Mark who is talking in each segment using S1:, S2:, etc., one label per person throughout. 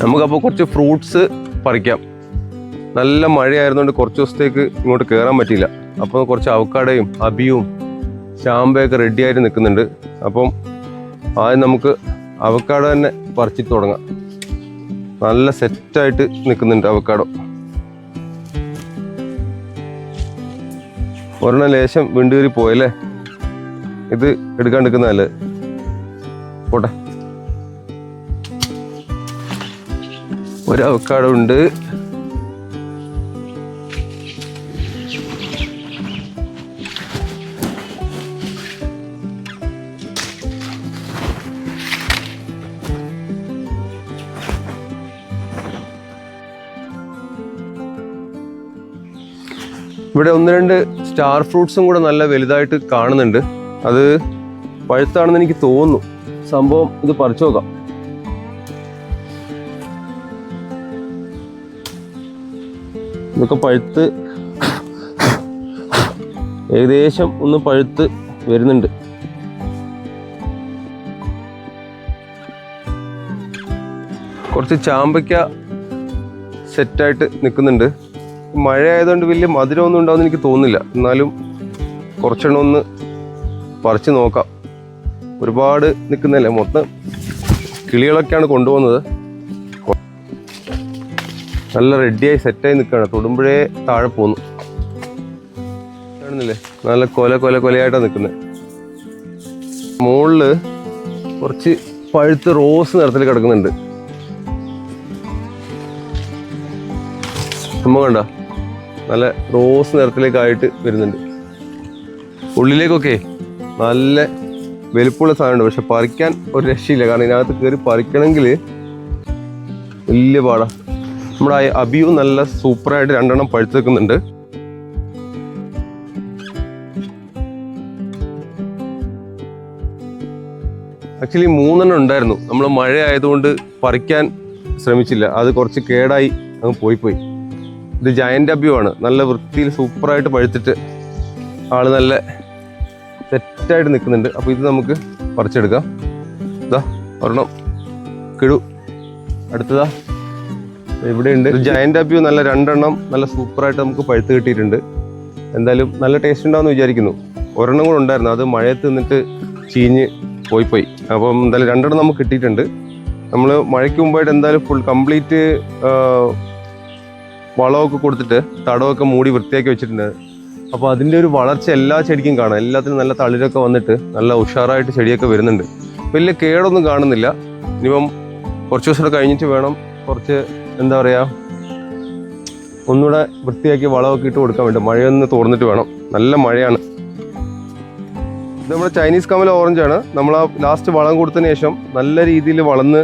S1: നമുക്കപ്പോൾ കുറച്ച് ഫ്രൂട്ട്സ് പറിക്കാം. നല്ല മഴയായിരുന്നുകൊണ്ട് കുറച്ച് ദിവസത്തേക്ക് ഇങ്ങോട്ട് കയറാൻ പറ്റിയില്ല. അപ്പോൾ കുറച്ച് അവക്കാടയും അബിയും ചാമ്പയൊക്കെ റെഡി ആയിട്ട് നിൽക്കുന്നുണ്ട്. അപ്പം ആദ്യം നമുക്ക് അവക്കാടോ തന്നെ പറിച്ചിട്ട് തുടങ്ങാം. നല്ല സെറ്റായിട്ട് നിൽക്കുന്നുണ്ട് അവക്കാടോ. ഒരെണ്ണം ലേശം വിണ്ടുകീറി പോയല്ലേ, ഇത് എടുക്കാൻ നിൽക്കുന്നതല്ലേ. പോട്ടെ, ഒരു അവക്കാടോ ഉണ്ട്. ഇവിടെ ഒന്ന് രണ്ട് സ്റ്റാർ ഫ്രൂട്ട്സും കൂടെ നല്ല വലുതായിട്ട് കാണുന്നുണ്ട്. അത് പഴുത്താണെന്ന് എനിക്ക് തോന്നുന്നു. സംഭവം ഇത് പറിച്ചു നോക്കാം. ഇതൊക്കെ പഴുത്ത് ഏകദേശം ഒന്ന് പഴുത്ത് വരുന്നുണ്ട്. കുറച്ച് ചാമ്പയ്ക്ക സെറ്റായിട്ട് നിൽക്കുന്നുണ്ട്. മഴ ആയതുകൊണ്ട് വലിയ മധുരമൊന്നും ഉണ്ടാവുമെന്ന് എനിക്ക് തോന്നുന്നില്ല. എന്നാലും കുറച്ചെണ്ണം ഒന്ന് പറിച്ച് നോക്കാം. ഒരുപാട് നിൽക്കുന്നില്ല, മൊത്തം കിളികളൊക്കെയാണ് കൊണ്ടുപോകുന്നത്. നല്ല റെഡിയായി സെറ്റായി നിൽക്കുകയാണ്. തൊടുമ്പോഴേ താഴെ പോന്നു. കാണുന്നില്ലേ, നല്ല കൊലയായിട്ടാണ് നിൽക്കുന്നത്. മുകളിൽ കുറച്ച് പഴുത്ത് റോസ് നിറത്തിൽ കിടക്കുന്നുണ്ട്. നമ്മൾ കണ്ട നല്ല റോസ് നിറത്തിലേക്കായിട്ട് വരുന്നുണ്ട്. ഉള്ളിലേക്കൊക്കെ നല്ല വലുപ്പമുള്ള സാധനമുണ്ട്. പക്ഷെ പറിക്കാൻ ഒരു രക്ഷയില്ല. കാരണം ഇതിനകത്ത് കയറി പറിക്കണമെങ്കിൽ വലിയ പാടാ. നമ്മുടെ അബിയും നല്ല സൂപ്പറായിട്ട് രണ്ടെണ്ണം പഴുത്ത് വെക്കുന്നുണ്ട്. ആക്ച്വലി 3 ഉണ്ടായിരുന്നു. നമ്മൾ മഴ ആയതുകൊണ്ട് പറിക്കാൻ ശ്രമിച്ചില്ല. അത് കുറച്ച് കേടായി അങ്ങ് പോയി. ഇത് ജയന്റ് അബിയു ആണ്. നല്ല വൃത്തിയിൽ സൂപ്പറായിട്ട് പഴുത്തിട്ട് ആള് നല്ല സെറ്റായിട്ട് നിൽക്കുന്നുണ്ട്. അപ്പോൾ ഇത് നമുക്ക് പറിച്ചെടുക്കാം. ഇതാ ഒരെണ്ണം കിടു. അടുത്തതാ ഇവിടെയുണ്ട്. ജയന്റ് അബിയു നല്ല 2 എണ്ണം നല്ല സൂപ്പറായിട്ട് നമുക്ക് പഴുത്ത് കിട്ടിയിട്ടുണ്ട്. എന്തായാലും നല്ല ടേസ്റ്റ് ഉണ്ടാവുമെന്ന് വിചാരിക്കുന്നു. ഒരെണ്ണം കൂടെ ഉണ്ടായിരുന്നു, അത് മഴയത്ത് നിന്നിട്ട് ചീഞ്ഞ് പോയി. അപ്പം എന്തായാലും 2 എണ്ണം നമുക്ക് കിട്ടിയിട്ടുണ്ട്. നമ്മൾ മഴയ്ക്ക് മുമ്പായിട്ട് എന്തായാലും ഫുൾ കംപ്ലീറ്റ് വളമൊക്കെ കൊടുത്തിട്ട് തടമൊക്കെ മൂടി വൃത്തിയാക്കി വെച്ചിട്ടുണ്ട്. അപ്പോൾ അതിൻ്റെ ഒരു വളർച്ച എല്ലാ ചെടിക്കും കാണാം. എല്ലാത്തിനും നല്ല തളിരൊക്കെ വന്നിട്ട് നല്ല ഉഷാറായിട്ട് ചെടിയൊക്കെ വരുന്നുണ്ട്. വലിയ കേടൊന്നും കാണുന്നില്ല. ഇനിയിപ്പം കുറച്ച് ദിവസം കൂടെ കഴിഞ്ഞിട്ട് വേണം കുറച്ച് എന്താ പറയുക ഒന്നുകൂടെ വൃത്തിയാക്കി വളമൊക്കെ ഇട്ട് കൊടുക്കാൻ വേണ്ടി. മഴയൊന്ന് തോർന്നിട്ട് വേണം. നല്ല മഴയാണ്. ഇത് നമ്മുടെ ചൈനീസ് കമല ഓറഞ്ചാണ്. നമ്മൾ ആ ലാസ്റ്റ് വളം കൊടുത്തതിന് ശേഷം നല്ല രീതിയിൽ വളർന്ന്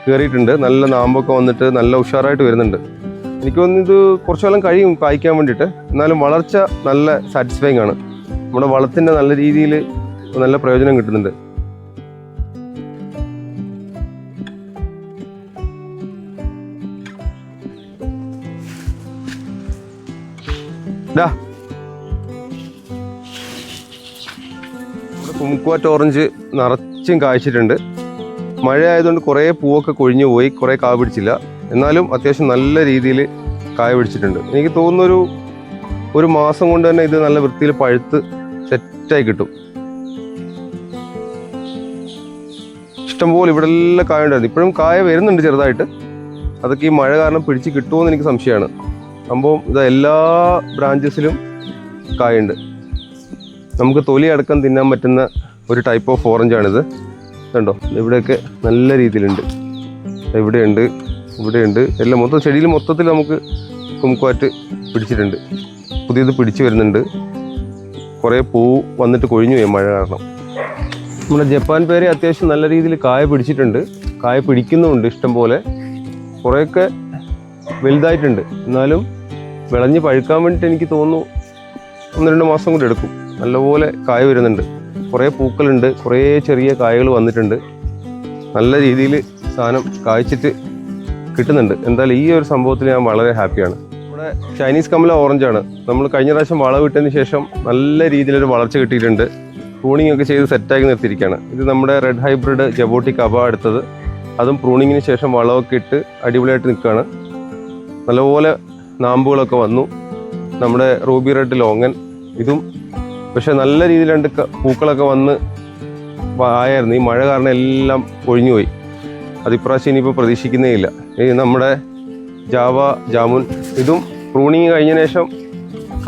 S1: കയറിയിട്ടുണ്ട്. നല്ല നാമ്പൊക്കെ വന്നിട്ട് നല്ല ഉഷാറായിട്ട് വരുന്നുണ്ട്. എനിക്ക് തോന്നുന്നു ഇത് കുറച്ചു കാലം കഴിയും കായ്ക്കാൻ വേണ്ടിയിട്ട്. എന്നാലും വളർച്ച നല്ല സാറ്റിസ്ഫൈങ് ആണ്. നമ്മുടെ വളത്തിൻ്റെ നല്ല രീതിയിൽ നല്ല പ്രയോജനം കിട്ടുന്നുണ്ട്. കുമുക്കുവാറ്റ് ഓറഞ്ച് നിറച്ചും കായ്ച്ചിട്ടുണ്ട്. മഴ ആയതുകൊണ്ട് കുറേ പൂവൊക്കെ കൊഴിഞ്ഞു പോയി, കുറേ കാ പിടിച്ചില്ല. എന്നാലും അത്യാവശ്യം നല്ല രീതിയിൽ കായ പിടിച്ചിട്ടുണ്ട്. എനിക്ക് തോന്നുന്നൊരു 1 മാസം കൊണ്ട് തന്നെ ഇത് നല്ല വൃത്തിയിൽ പഴുത്ത് സെറ്റായി കിട്ടും. ഇഷ്ടംപോലെ ഇവിടെ എല്ലാം കായ ഉണ്ടായിരുന്നു. ഇപ്പോഴും കായ വരുന്നുണ്ട് ചെറുതായിട്ട്. അതൊക്കെ ഈ മഴ കാരണം പിടിച്ച് കിട്ടുമോയെന്ന് എനിക്ക് സംശയമാണ്. സംഭവം ഇത് എല്ലാ ബ്രാഞ്ചസിലും കായുണ്ട്. നമുക്ക് തൊലി അടക്കം തിന്നാൻ പറ്റുന്ന ഒരു ടൈപ്പ് ഓഫ് ഓറഞ്ചാണിത്. കണ്ടോ, ഇവിടെയൊക്കെ നല്ല രീതിയിലുണ്ട്. ഇവിടെയുണ്ട്, എല്ലാം മൊത്തം ചെടിയിൽ മൊത്തത്തിൽ നമുക്ക് കുമുക്കുവാറ്റ് പിടിച്ചിട്ടുണ്ട്. പുതിയത് പിടിച്ചു വരുന്നുണ്ട്. കുറേ പൂ വന്നിട്ട് കൊഴിഞ്ഞു പോയി മഴ കാരണം. നമ്മുടെ ജപ്പാൻ പേരെ അത്യാവശ്യം നല്ല രീതിയിൽ കായ പിടിച്ചിട്ടുണ്ട്. കായ പിടിക്കുന്നുമുണ്ട് ഇഷ്ടം പോലെ. കുറേയൊക്കെ വലുതായിട്ടുണ്ട്. എന്നാലും വിളഞ്ഞ് പഴുക്കാൻ വേണ്ടിയിട്ട് എനിക്ക് തോന്നുന്നു 1-2 മാസം കൂടി എടുക്കും. നല്ലപോലെ കായ വരുന്നുണ്ട്. കുറേ പൂക്കളുണ്ട്, കുറേ ചെറിയ കായകൾ വന്നിട്ടുണ്ട്. നല്ല രീതിയിൽ സാധനം കായ്ച്ചിട്ട് കിട്ടുന്നുണ്ട്. എന്തായാലും ഈ ഒരു സംഭവത്തിൽ ഞാൻ വളരെ ഹാപ്പിയാണ്. നമ്മുടെ ചൈനീസ് കമല ഓറഞ്ചാണ്. നമ്മൾ കഴിഞ്ഞ പ്രാവശ്യം വളവിട്ടതിന് ശേഷം നല്ല രീതിയിലൊരു വളർച്ച കിട്ടിയിട്ടുണ്ട്. പ്രൂണിങ് ഒക്കെ ചെയ്ത് സെറ്റാക്കി നിർത്തിയിരിക്കുകയാണ്. ഇത് നമ്മുടെ റെഡ് ഹൈബ്രിഡ് ജബോട്ടിക് അബ എടുത്തത്. അതും പ്രൂണിങ്ങിന് ശേഷം വളമൊക്കെ ഇട്ട് അടിപൊളിയായിട്ട് നിൽക്കുകയാണ്. നല്ലപോലെ നാമ്പുകളൊക്കെ വന്നു. നമ്മുടെ റൂബി റെഡ് ലോങ്ങൻ ഇതും പക്ഷെ നല്ല രീതിയിൽ രണ്ട് പൂക്കളൊക്കെ വന്ന് ആയായിരുന്നു. ഈ മഴ കാരണം എല്ലാം ഒഴിഞ്ഞുപോയി. അതിപ്രാവശ്യം ഇനിയിപ്പോൾ പ്രതീക്ഷിക്കുന്നേ ഇല്ല. ഈ നമ്മുടെ ജാവ ജാമുൻ ഇതും പ്രൂണിങ് കഴിഞ്ഞ ശേഷം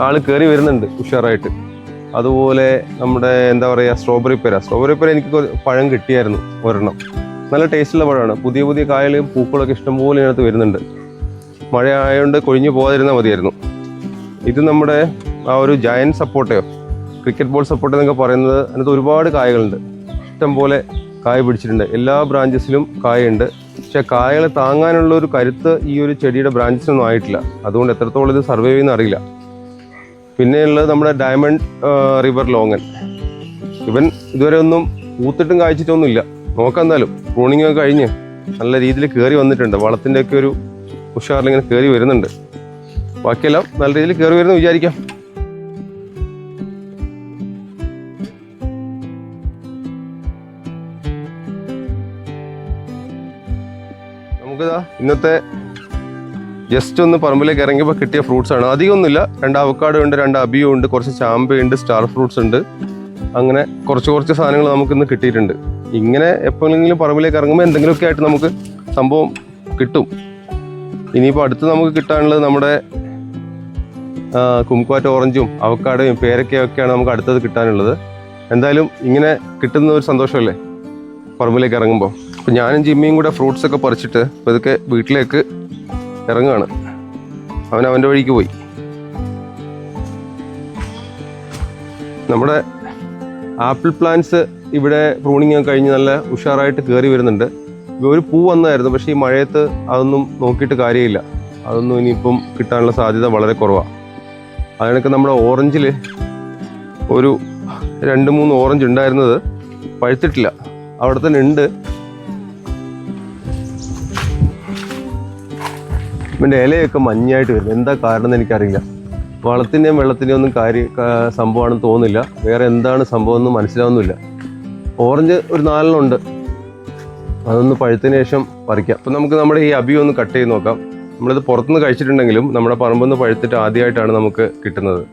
S1: ആൾ കയറി വരുന്നുണ്ട് ഉഷാറായിട്ട്. അതുപോലെ നമ്മുടെ എന്താ പറയുക സ്ട്രോബെറി പേര എനിക്ക് പഴം കിട്ടിയായിരുന്നു ഒരെണ്ണം. നല്ല ടേസ്റ്റുള്ള പഴമാണ്. പുതിയ പുതിയ കായലും പൂക്കളൊക്കെ ഇഷ്ടംപോലെ ഇതിനകത്ത് വരുന്നുണ്ട്. മഴ ആയതുകൊണ്ട് കൊഴിഞ്ഞു പോകാതിരുന്നാൽ മതിയായിരുന്നു. ഇത് നമ്മുടെ ആ ഒരു ജയൻറ്റ് സപ്പോർട്ടയോ ക്രിക്കറ്റ് ബോൾ സപ്പോർട്ട് എന്നൊക്കെ പറയുന്നത്, അതിനകത്ത് ഒരുപാട് കായകളുണ്ട്. ഇഷ്ടംപോലെ കായ പിടിച്ചിട്ടുണ്ട്. എല്ലാ ബ്രാഞ്ചസിലും കായുണ്ട്. പക്ഷേ കായകളെ താങ്ങാനുള്ള ഒരു കരുത്ത് ഈ ഒരു ചെടിയുടെ ബ്രാഞ്ചസിനൊന്നും ആയിട്ടില്ല. അതുകൊണ്ട് എത്രത്തോളം ഇത് സർവൈവ് ചെയ്യുന്ന അറിയില്ല. പിന്നെയുള്ളത് നമ്മുടെ ഡയമണ്ട് റിവർ ലോങ്ങൻ. ഇവൻ ഇതുവരെ ഒന്നും പൂത്തിട്ടും കായ്ച്ചിട്ടൊന്നുമില്ല. നോക്കാം എന്തായാലും. പ്രൂണിങ് ഒക്കെ കഴിഞ്ഞ് നല്ല രീതിയിൽ കയറി വന്നിട്ടുണ്ട്. വളത്തിൻ്റെയൊക്കെ ഒരു ഉഷാറിലിങ്ങനെ കയറി വരുന്നുണ്ട്. ബാക്കിയെല്ലാം നല്ല രീതിയിൽ കയറി വരുന്നു വിചാരിക്കാം. നമുക്കിതാ ഇന്നത്തെ ജസ്റ്റ് ഒന്ന് പറമ്പിലേക്ക് ഇറങ്ങിയപ്പോൾ കിട്ടിയ ഫ്രൂട്ട്സ് ആണ്. അധികമൊന്നുമില്ല. 2 അവക്കാഡോ ഉണ്ട്, 2 അബിയോ ഉണ്ട്, കുറച്ച് ചാമ്പയുണ്ട്, സ്റ്റാർ ഫ്രൂട്ട്സ് ഉണ്ട്. അങ്ങനെ കുറച്ച് സാധനങ്ങൾ നമുക്കിന്ന് കിട്ടിയിട്ടുണ്ട്. ഇങ്ങനെ എപ്പോഴെങ്കിലും പറമ്പിലേക്ക് ഇറങ്ങുമ്പോൾ എന്തെങ്കിലുമൊക്കെ ആയിട്ട് നമുക്ക് സംഭവം കിട്ടും. ഇനിയിപ്പോൾ അടുത്ത് നമുക്ക് കിട്ടാനുള്ളത് നമ്മുടെ കുംക്വാറ്റ് ഓറഞ്ചും അവക്കാഡോയും പേരക്കയൊക്കെയാണ് നമുക്ക് അടുത്തത് കിട്ടാനുള്ളത്. എന്തായാലും ഇങ്ങനെ കിട്ടുന്ന ഒരു സന്തോഷമല്ലേ പറമ്പിലേക്ക് ഇറങ്ങുമ്പോൾ. അപ്പോൾ ഞാനും ജിമ്മിയും കൂടെ ഫ്രൂട്ട്സൊക്കെ പറിച്ചിട്ട് അപ്പോൾ ഇതൊക്കെ വീട്ടിലേക്ക് ഇറങ്ങുകയാണ്. അവൻ്റെ വഴിക്ക് പോയി. നമ്മുടെ ആപ്പിൾ പ്ലാന്റ്സ് ഇവിടെ പ്രൂണിങ് കഴിഞ്ഞ് നല്ല ഉഷാറായിട്ട് കയറി വരുന്നുണ്ട്. ഒരു പൂ വന്നായിരുന്നു, പക്ഷേ ഈ മഴയത്ത് അതൊന്നും നോക്കിയിട്ട് കാര്യമില്ല. അതൊന്നും ഇനിയിപ്പം കിട്ടാനുള്ള സാധ്യത വളരെ കുറവാണ്. അതിനൊക്കെ നമ്മുടെ ഓറഞ്ചിൽ ഒരു 2-3 ഓറഞ്ച് ഉണ്ടായിരുന്നത് പഴുത്തിട്ടില്ല, അവിടെ തന്നെ ഉണ്ട്. ഇവൻ്റെ ഇലയൊക്കെ മഞ്ഞായിട്ട് വരുന്നത് എന്താ കാരണം എന്ന് എനിക്കറിയില്ല. വളത്തിൻ്റെയും വെള്ളത്തിൻ്റെയും ഒന്നും സംഭവമാണെന്ന് തോന്നുന്നില്ല. വേറെ എന്താണ് സംഭവം എന്ന് മനസ്സിലാവുന്നില്ല. ഓറഞ്ച് ഒരു 4 ഉണ്ട്. അതൊന്ന് പഴുത്തതിന് ശേഷം പറിക്കാം. അപ്പം നമുക്ക് നമ്മുടെ ഈ അബി ഒന്ന് കട്ട് ചെയ്ത് നോക്കാം. നമ്മളിത് പുറത്തുനിന്ന് കഴിച്ചിട്ടുണ്ടെങ്കിലും നമ്മുടെ പറമ്പിൽ നിന്ന് പഴുത്തിട്ട് ആദ്യമായിട്ടാണ് നമുക്ക് കിട്ടുന്നത്.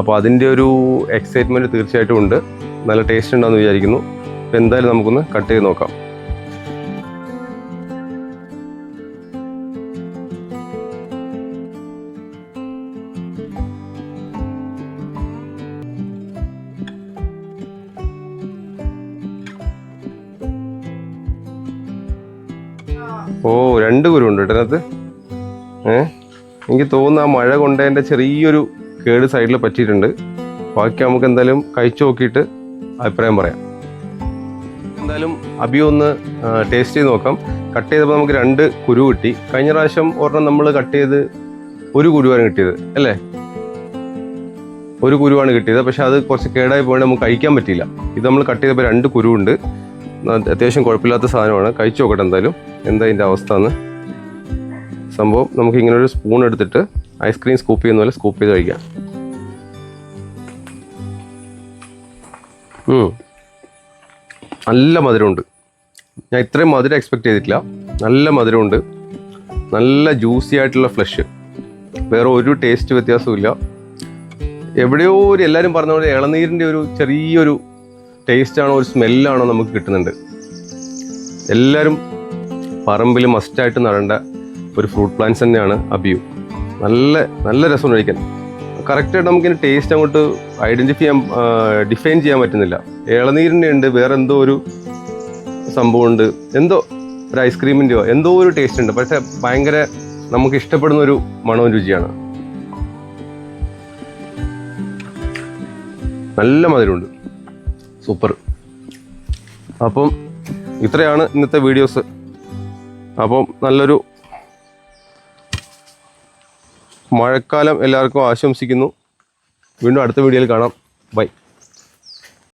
S1: അപ്പോൾ അതിൻ്റെ ഒരു എക്സൈറ്റ്മെൻറ്റ് തീർച്ചയായിട്ടും ഉണ്ട്. നല്ല ടേസ്റ്റ് ഉണ്ടാകുമെന്ന് വിചാരിക്കുന്നു. അപ്പോൾ എന്തായാലും നമുക്കൊന്ന് കട്ട് ചെയ്ത് നോക്കാം. ഓ 2 കുരുണ്ട് കേട്ടോ അതിനകത്ത്. എനിക്ക് തോന്നുന്നു ആ മഴ കൊണ്ടതിൻ്റെ ചെറിയൊരു കേട് സൈഡിൽ പറ്റിയിട്ടുണ്ട്. ബാക്കി നമുക്ക് എന്തായാലും കഴിച്ചു നോക്കിയിട്ട് അഭിപ്രായം പറയാം. എന്തായാലും അബി ഒന്ന് ടേസ്റ്റ് ചെയ്ത് നോക്കാം. കട്ട് ചെയ്തപ്പോൾ നമുക്ക് 2 കുരു കിട്ടി. കഴിഞ്ഞ പ്രാവശ്യം ഒരെണ്ണം നമ്മൾ കട്ട് ചെയ്ത് 1 കുരുവാണ് കിട്ടിയത് അല്ലേ? 1 കുരുവാണ് കിട്ടിയത്. പക്ഷെ അത് കുറച്ച് കേടായി പോയിട്ട് നമുക്ക് കഴിക്കാൻ പറ്റിയില്ല. ഇത് നമ്മൾ കട്ട് ചെയ്തപ്പോൾ 2 കുരുവുണ്ട്. അത്യാവശ്യം കുഴപ്പമില്ലാത്ത സാധനമാണ്. കഴിച്ചു നോക്കട്ടെ എന്തായാലും എന്താ ഇതിൻ്റെ അവസ്ഥ എന്ന്. സംഭവം നമുക്ക് ഇങ്ങനെ ഒരു സ്പൂൺ എടുത്തിട്ട് ഐസ്ക്രീം സ്കൂപ്പ് ചെയ്യുന്ന പോലെ സ്കൂപ്പ് ചെയ്ത് കഴിക്കാം. നല്ല മധുരമുണ്ട്. ഞാൻ ഇത്രയും മധുരം എക്സ്പെക്ട് ചെയ്തിട്ടില്ല. നല്ല മധുരമുണ്ട്. നല്ല ജ്യൂസി ആയിട്ടുള്ള ഫ്ലഷ്. വേറെ ഒരു ടേസ്റ്റ് വ്യത്യാസവും. എവിടെയോ എല്ലാവരും പറഞ്ഞ പോലെ ഇളനീരിൻ്റെ ഒരു ചെറിയൊരു ടേസ്റ്റാണോ ഒരു സ്മെല്ലാണോ നമുക്ക് കിട്ടുന്നുണ്ട്. എല്ലാവരും പറമ്പിൽ മസ്റ്റായിട്ട് നടേണ്ട ഒരു ഫ്രൂട്ട് പ്ലാന്റ്സ് തന്നെയാണ് അബിയു. നല്ല രസം കഴിക്കാൻ. കറക്റ്റായിട്ട് നമുക്കിന് ടേസ്റ്റ് അങ്ങോട്ട് ഡിഫൈൻ ചെയ്യാൻ പറ്റുന്നില്ല. ഇളനീരിൻ്റെ ഉണ്ട്, വേറെ എന്തോ ഒരു സംഭവമുണ്ട്, എന്തോ ഒരു ഐസ്ക്രീമിൻ്റെയോ എന്തോ ഒരു ടേസ്റ്റ് ഉണ്ട്. പക്ഷേ ഭയങ്കര നമുക്ക് ഇഷ്ടപ്പെടുന്ന ഒരു മണവും രുചിയാണ്. നല്ല മധുരമുണ്ട്. സൂപ്പർ. അപ്പം ഇത്രയാണ് ഇന്നത്തെ വീഡിയോസ്. അപ്പം നല്ലൊരു മഴക്കാലം എല്ലാവർക്കും ആശംസിക്കുന്നു. വീണ്ടും അടുത്ത വീഡിയോയിൽ കാണാം. ബൈ.